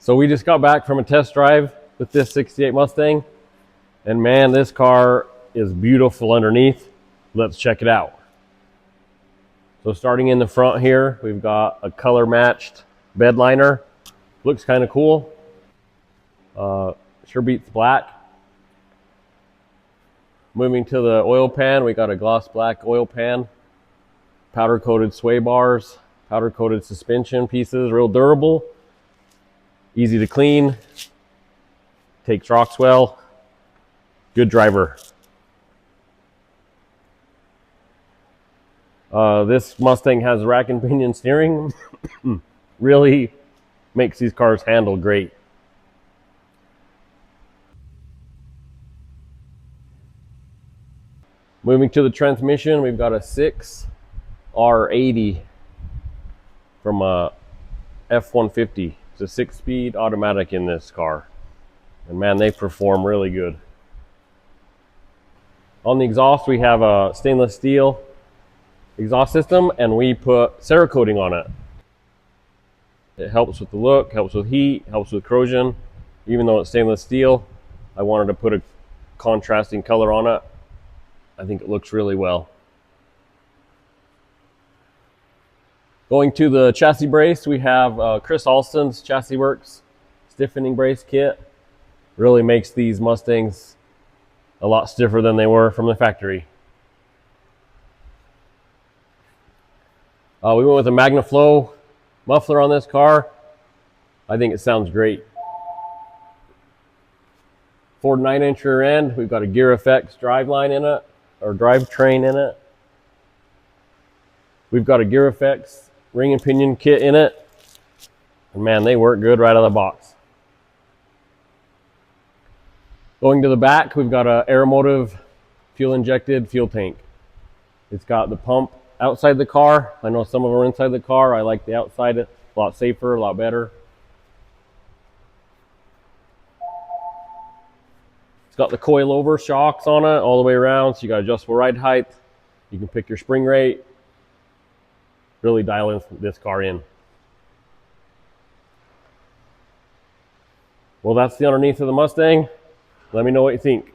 So we just got back from a test drive with this 68 Mustang, and man, this car is beautiful underneath. Let's check it out. So starting in the front here, we've got a color matched bed liner. Looks kind of cool. Sure beats black. Moving to the oil pan, we got a gloss black oil pan, powder coated sway bars, powder coated suspension pieces, real durable, easy to clean, takes rocks well, good driver. This Mustang has rack and pinion steering. Really makes these cars handle great. Moving to the transmission, we've got a 6R80 from a F-150. It's a 6-speed automatic in this car. And man, they perform really good. On the exhaust, we have a stainless steel exhaust system, and we put Cerakoting on it. It helps with the look, helps with heat, helps with corrosion. Even though it's stainless steel, I wanted to put a contrasting color on it. I think it looks really well. Going to the chassis brace, we have Chris Alston's Chassis Works stiffening brace kit. Really makes these Mustangs a lot stiffer than they were from the factory. We went with a MagnaFlow muffler on this car. I think it sounds great. Ford 9-inch rear end. We've got a Gear FX driveline in it, or drivetrain in it. We've got a Gear FX ring and pinion kit in it. And man, they work good right out of the box. Going to the back, we've got a Aeromotive fuel injected fuel tank. It's got the pump outside the car. I know some of them are inside the car. I like the outside, a lot safer, a lot better. It's got the coil-over shocks on it all the way around, so you got adjustable ride height. You can pick your spring rate. Really dial this car in. Well, that's the underneath of the Mustang. Let me know what you think.